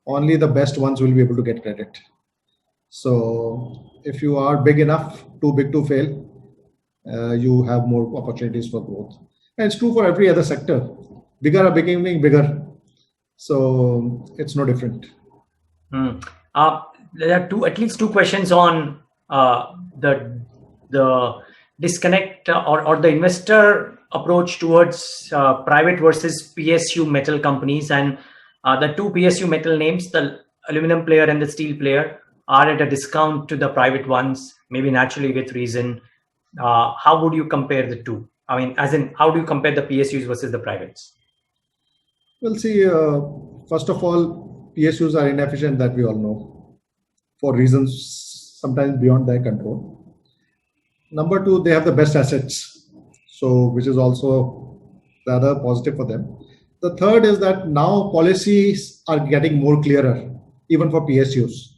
only the best ones will be able to get credit. So if you are big enough, too big to fail, you have more opportunities for growth. And it's true for every other sector. Bigger are becoming bigger. So it's no different.
There are at least two questions on the disconnect or the investor approach towards private versus PSU metal companies, and the two PSU metal names, the aluminum player and the steel player, are at a discount to the private ones, maybe naturally with reason. How would you compare the two? I mean, as in, how do you compare the PSUs versus the privates?
Well, see, first of all, PSUs are inefficient, that we all know, for reasons sometimes beyond their control. Number two, they have the best assets, so which is also the other positive for them. The third is that now policies are getting more clearer, even for PSUs.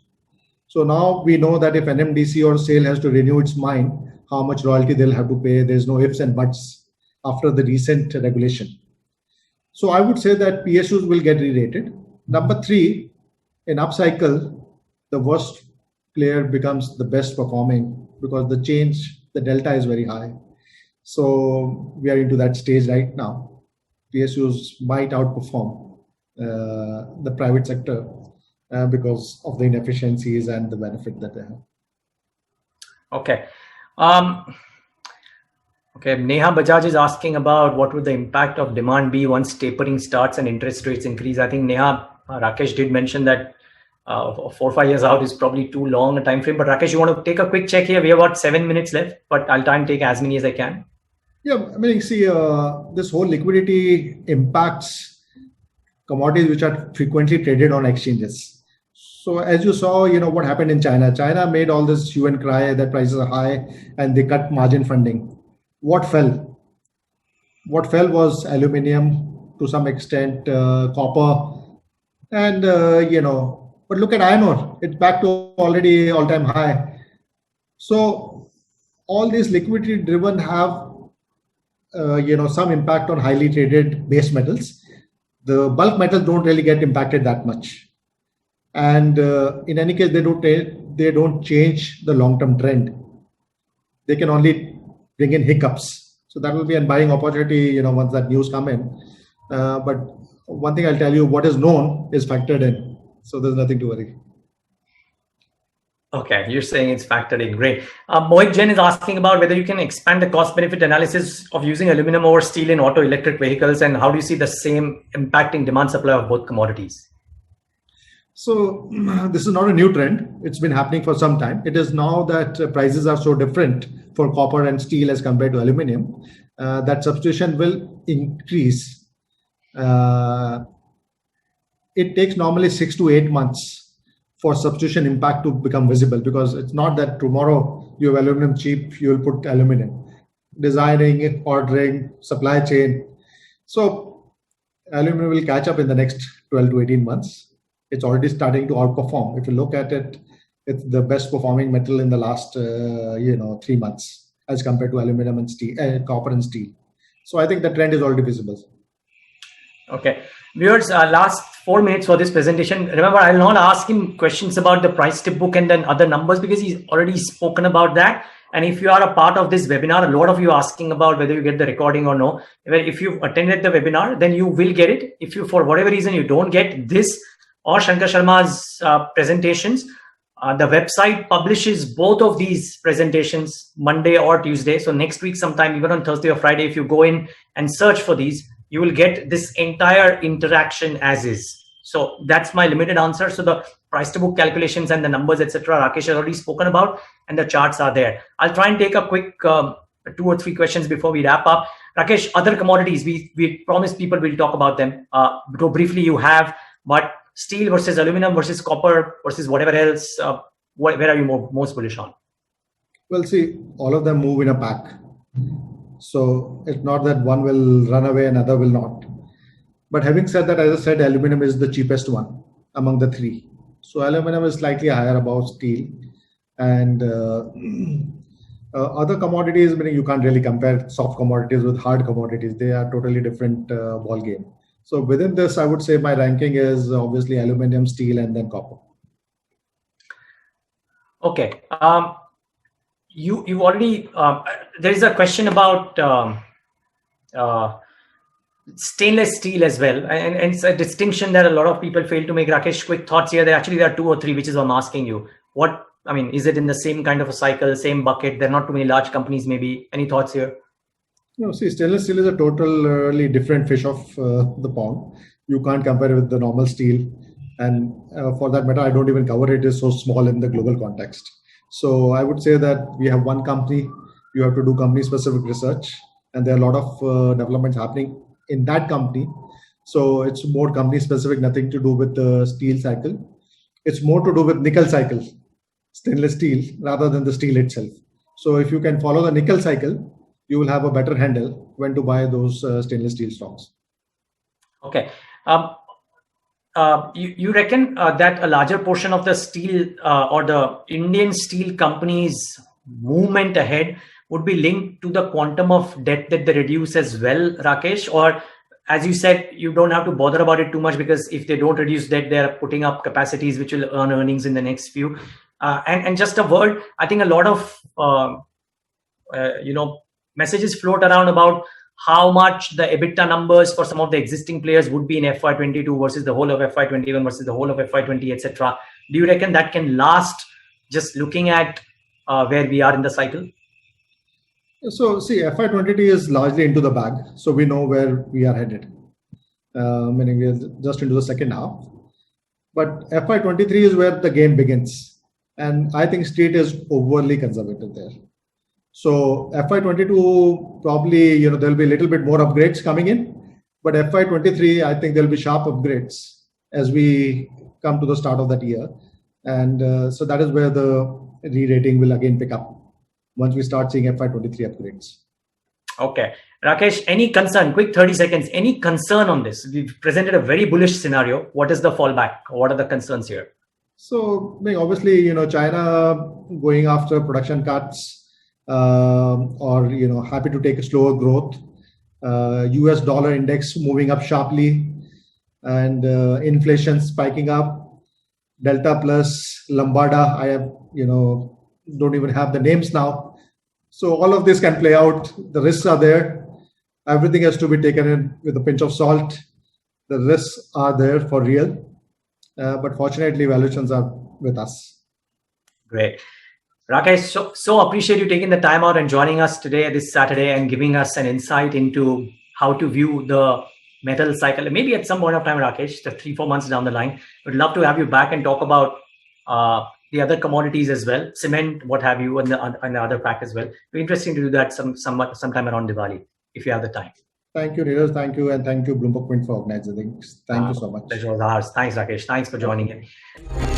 So now we know that if NMDC or SAIL has to renew its mine, how much royalty they'll have to pay. There's no ifs and buts after the recent regulation. So I would say that PSUs will get re-rated. Number three, in upcycle, the worst player becomes the best performing because the delta is very high. So we are into that stage right now. PSUs might outperform the private sector because of the inefficiencies and the benefit that they have.
Okay. Okay. Neha Bajaj is asking about what would the impact of demand be once tapering starts and interest rates increase. I think Neha, Rakesh did mention that 4 or 5 years out is probably too long a time frame. But Rakesh, you want to take a quick check here? We have about 7 minutes left, but I'll try and take as many as I can.
Yeah, I mean, see, this whole liquidity impacts commodities which are frequently traded on exchanges. So as you saw, what happened in China. China made all this hue and cry that prices are high and they cut margin funding. What fell? What fell was aluminium, to some extent, copper, and but look at iron ore. It's back to already all-time high. So all these liquidity driven have some impact on highly traded base metals. The bulk metals don't really get impacted that much. And in any case, they don't change the long-term trend. They can only bring in hiccups. So that will be a buying opportunity, once that news come in. But one thing I'll tell you, what is known is factored in. So there's nothing to worry.
Okay, you're saying it's factored in. Great. Mohit Jain is asking about whether you can expand the cost-benefit analysis of using aluminum over steel in auto electric vehicles, and how do you see the same impacting demand supply of both commodities?
So this is not a new trend. It's been happening for some time. It is now that prices are so different for copper and steel as compared to aluminum, that substitution will increase. It takes normally 6 to 8 months for substitution impact to become visible, because it's not that tomorrow you have aluminum cheap, you will put aluminum. Designing, ordering, supply chain. So aluminum will catch up in the next 12 to 18 months. It's already starting to outperform. If you look at it, it's the best performing metal in the last 3 months as compared to aluminum and steel, copper and steel. So I think the trend is already visible.
Okay. Viewers, last 4 minutes for this presentation. Remember, I'll not ask him questions about the price tip book and then other numbers, because he's already spoken about that. And if you are a part of this webinar, a lot of you are asking about whether you get the recording or no. If you've attended the webinar, then you will get it. If you, for whatever reason, you don't get this or Shankar Sharma's presentations, the website publishes both of these presentations Monday or Tuesday. So next week sometime, even on Thursday or Friday, if you go in and search for these, you will get this entire interaction as is. So that's my limited answer. So the price to book calculations and the numbers, etc., Rakesh has already spoken about, and the charts are there. I'll try and take a quick 2 or 3 questions before we wrap up. Rakesh, other commodities, we promised people we'll talk about them. So briefly you have, but steel versus aluminum versus copper versus whatever else, where are you most bullish on?
Well, see, all of them move in a pack. So it's not that one will run away and other will not. But having said that, as I said, aluminum is the cheapest one among the three. So aluminum is slightly higher above steel. And other commodities, I mean, you can't really compare soft commodities with hard commodities. They are totally different ball game. So within this, I would say my ranking is obviously aluminum, steel, and then copper.
Okay. You already, there is a question about stainless steel as well. And it's a distinction that a lot of people fail to make. Rakesh, quick thoughts here. There are 2 or 3, which is I'm asking you. Is it in the same kind of a cycle, same bucket? There are not too many large companies, maybe. Any thoughts here?
No, see, stainless steel is a totally different fish of the pond. You can't compare it with the normal steel. And for that matter, I don't even cover it. It is so small in the global context. So I would say that we have one company. You have to do company-specific research. And there are a lot of developments happening in that company. So it's more company-specific, nothing to do with the steel cycle. It's more to do with nickel cycle, stainless steel, rather than the steel itself. So if you can follow the nickel cycle, you will have a better handle when to buy those stainless steel stocks.
Okay. You reckon that a larger portion of the steel or the Indian steel companies' movement ahead would be linked to the quantum of debt that they reduce as well, Rakesh? Or as you said, you don't have to bother about it too much, because if they don't reduce debt, they're putting up capacities which will earn earnings in the next few. And just a word, I think a lot of messages float around about how much the EBITDA numbers for some of the existing players would be in FY22 versus the whole of FY21 versus the whole of FY20, etc. Do you reckon that can last, just looking at where we are in the cycle?
So see, FY22 is largely into the bag. So we know where we are headed, meaning we are just into the second half. But FY23 is where the game begins. And I think Street is overly conservative there. So FY22, probably, there'll be a little bit more upgrades coming in, but FY23, I think there'll be sharp upgrades as we come to the start of that year. And so that is where the re-rating will again pick up once we start seeing FY23 upgrades.
Okay. Rakesh, any concern, quick 30 seconds, any concern on this? We've presented a very bullish scenario. What is the fallback? What are the concerns here?
So, obviously, China going after production cuts, or happy to take a slower growth, US dollar index moving up sharply, and inflation spiking up, Delta plus, Lambada, I have don't even have the names now. So all of this can play out. The risks are there. Everything has to be taken in with a pinch of salt. The risks are there for real, but fortunately valuations are with us.
Great. Rakesh, so appreciate you taking the time out and joining us today, this Saturday, and giving us an insight into how to view the metal cycle. Maybe at some point of time, Rakesh, 3-4 months down the line, we'd love to have you back and talk about the other commodities as well, cement, what have you, and the other pack as well. It'd be interesting to do that sometime around Diwali, if you have the time.
Thank you, Neeraj. Thank you. And thank you, Bloomberg Quint, for organizing. Thank you so much.
Pleasure was ours. Thanks, Rakesh. Thanks for joining in.